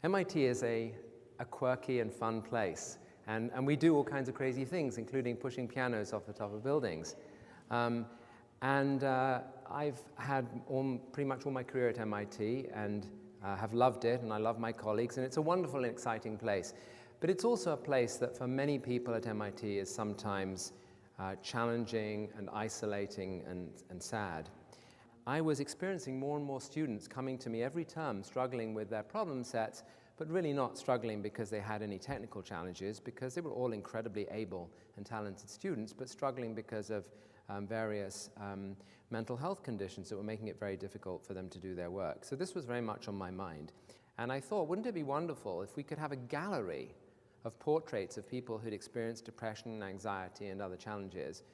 MIT is a quirky and fun place, and we do all kinds of crazy things, including pushing pianos off the top of buildings. I've had pretty much all my career at MIT and have loved it, and I love my colleagues, and it's a wonderful and exciting place. But it's also a place that for many people at MIT is sometimes challenging and isolating and sad. I was experiencing more and more students coming to me every term struggling with their problem sets, but really not struggling because they had any technical challenges, because they were all incredibly able and talented students, but struggling because of various mental health conditions that were making it very difficult for them to do their work. So this was very much on my mind. And I thought, wouldn't it be wonderful if we could have a gallery of portraits of people who'd experienced depression, anxiety, and other challenges,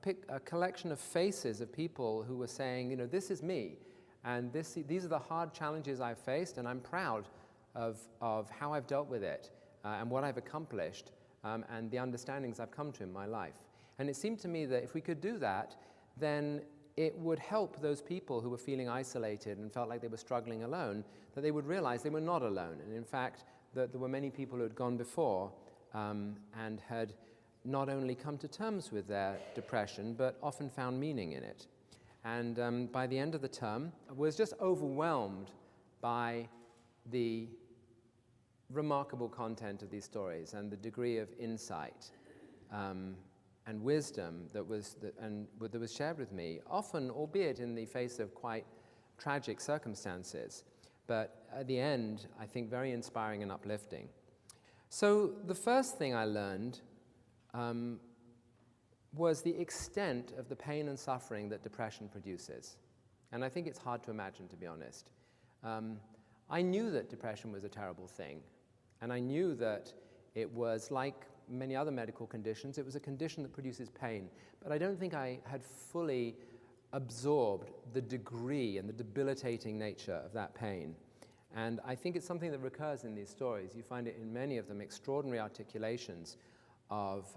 pick a collection of faces of people who were saying, you know, this is me, and these are the hard challenges I've faced, and I'm proud of how I've dealt with it, and what I've accomplished, and the understandings I've come to in my life. And it seemed to me that if we could do that, then it would help those people who were feeling isolated and felt like they were struggling alone, that they would realize they were not alone. And in fact, that there were many people who had gone before and had not only come to terms with their depression, but often found meaning in it. And by the end of the term, I was just overwhelmed by the remarkable content of these stories and the degree of insight and wisdom that was shared with me, often, albeit in the face of quite tragic circumstances, but at the end, I think very inspiring and uplifting. So the first thing I learned was the extent of the pain and suffering that depression produces. And I think it's hard to imagine, to be honest. I knew that depression was a terrible thing, and I knew that it was like many other medical conditions, it was a condition that produces pain, but I don't think I had fully absorbed the degree and the debilitating nature of that pain. And I think it's something that recurs in these stories. You find it in many of them, extraordinary articulations of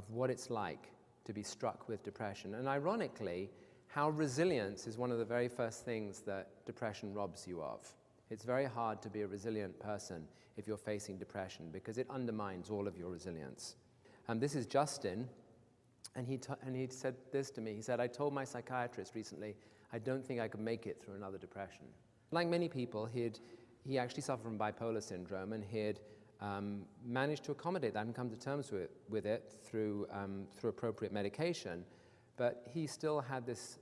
what it's like to be struck with depression. And ironically, how resilience is one of the very first things that depression robs you of. It's very hard to be a resilient person if you're facing depression, because it undermines all of your resilience. This is Justin, and he said this to me. He said, I told my psychiatrist recently, I don't think I could make it through another depression. Like many people, he actually suffered from bipolar syndrome, and he had managed to accommodate that and come to terms with it through appropriate medication, but he still had this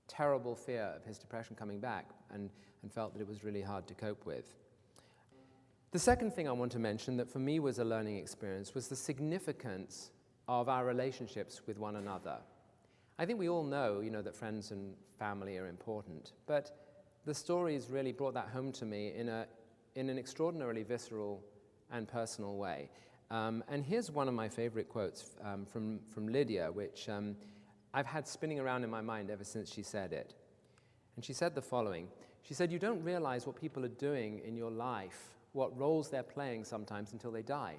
terrible fear of his depression coming back and felt that it was really hard to cope with. The second thing I want to mention that for me was a learning experience was the significance of our relationships with one another. I think we all know, that friends and family are important, but the stories really brought that home to me in an extraordinarily visceral and personal way. And here's one of my favorite quotes from Lydia, which I've had spinning around in my mind ever since she said it. And she said the following. She said, you don't realize what people are doing in your life, what roles they're playing sometimes until they die.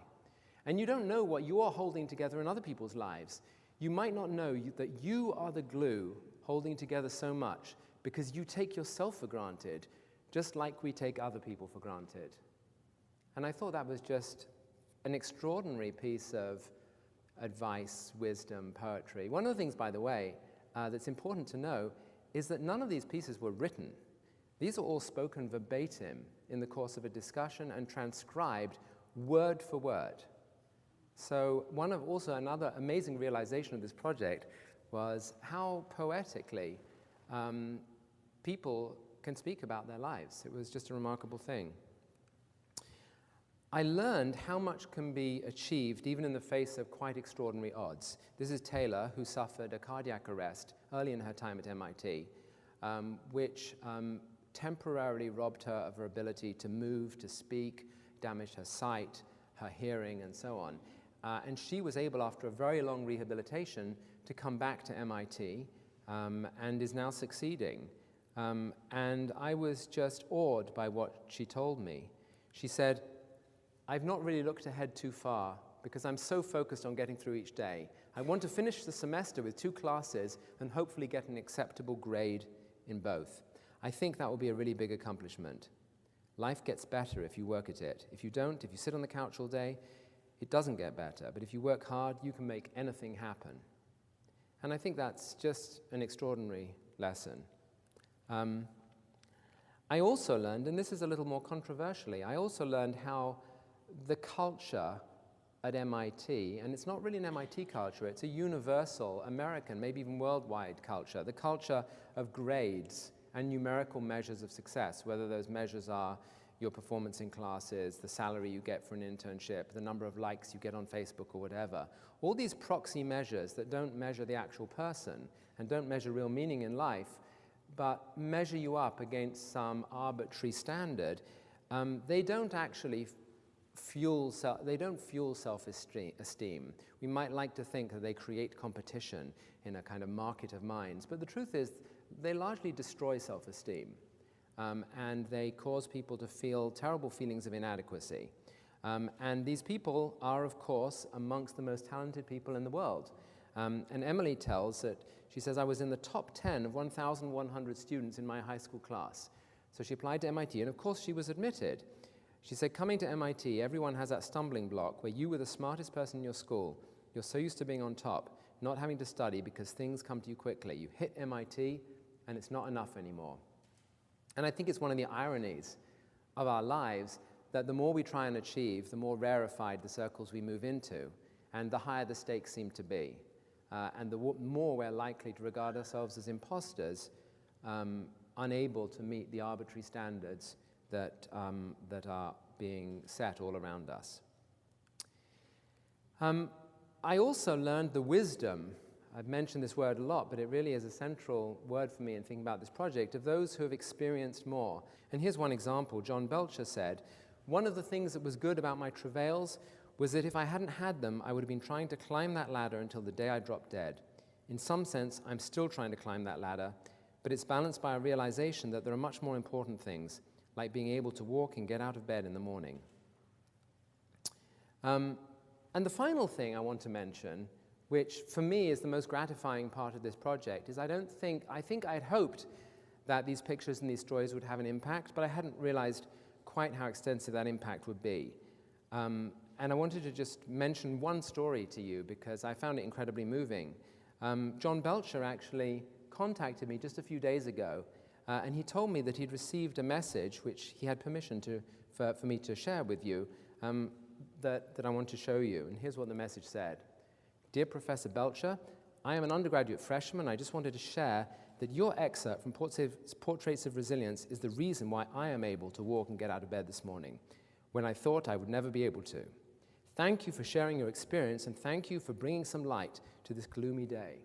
And you don't know what you are holding together in other people's lives. You might not know that you are the glue holding together so much because you take yourself for granted, just like we take other people for granted. And I thought that was just an extraordinary piece of advice, wisdom, poetry. One of the things, by the way, that's important to know is that none of these pieces were written. These are all spoken verbatim in the course of a discussion and transcribed word for word. So also another amazing realization of this project was how poetically people can speak about their lives. It was just a remarkable thing. I learned how much can be achieved even in the face of quite extraordinary odds. This is Taylor, who suffered a cardiac arrest early in her time at MIT, which temporarily robbed her of her ability to move, to speak, damaged her sight, her hearing, and so on. And she was able, after a very long rehabilitation, to come back to MIT and is now succeeding. And I was just awed by what she told me. She said, I've not really looked ahead too far because I'm so focused on getting through each day. I want to finish the semester with 2 classes and hopefully get an acceptable grade in both. I think that will be a really big accomplishment. Life gets better if you work at it. If you don't, if you sit on the couch all day, it doesn't get better. But if you work hard, you can make anything happen. And I think that's just an extraordinary lesson. I also learned, and this is a little more controversially, I also learned how the culture at MIT, and it's not really an MIT culture, it's a universal, American, maybe even worldwide culture, the culture of grades and numerical measures of success, whether those measures are your performance in classes, the salary you get for an internship, the number of likes you get on Facebook or whatever. All these proxy measures that don't measure the actual person and don't measure real meaning in life, but measure you up against some arbitrary standard, they don't actually fuel self-esteem. We might like to think that they create competition in a kind of market of minds, but the truth is they largely destroy self-esteem, and they cause people to feel terrible feelings of inadequacy. And these people are, of course, amongst the most talented people in the world. And Emily tells that, she says, I was in the top 10 of 1,100 students in my high school class. So she applied to MIT, and of course she was admitted. She said, coming to MIT, everyone has that stumbling block where you were the smartest person in your school. You're so used to being on top, not having to study because things come to you quickly. You hit MIT, and it's not enough anymore. And I think it's one of the ironies of our lives that the more we try and achieve, the more rarefied the circles we move into, and the higher the stakes seem to be. And the more we're likely to regard ourselves as imposters, unable to meet the arbitrary standards that are being set all around us. I also learned the wisdom, I've mentioned this word a lot, but it really is a central word for me in thinking about this project, of those who have experienced more. And here's one example. John Belcher said, one of the things that was good about my travails was that if I hadn't had them, I would have been trying to climb that ladder until the day I dropped dead. In some sense, I'm still trying to climb that ladder, but it's balanced by a realization that there are much more important things, like being able to walk and get out of bed in the morning. And the final thing I want to mention, which for me is the most gratifying part of this project, is I think I'd hoped that these pictures and these stories would have an impact, but I hadn't realized quite how extensive that impact would be. And I wanted to just mention one story to you because I found it incredibly moving. John Belcher actually contacted me just a few days ago, and he told me that he'd received a message which he had permission for me to share with you that I want to show you. And here's what the message said. Dear Professor Belcher, I am an undergraduate freshman. I just wanted to share that your excerpt from Portraits of Resilience is the reason why I am able to walk and get out of bed this morning, when I thought I would never be able to. Thank you for sharing your experience, and thank you for bringing some light to this gloomy day.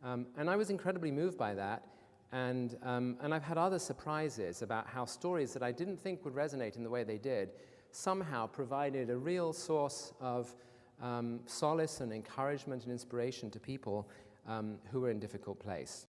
And I was incredibly moved by that, and I've had other surprises about how stories that I didn't think would resonate in the way they did somehow provided a real source of solace and encouragement and inspiration to people who were in a difficult place.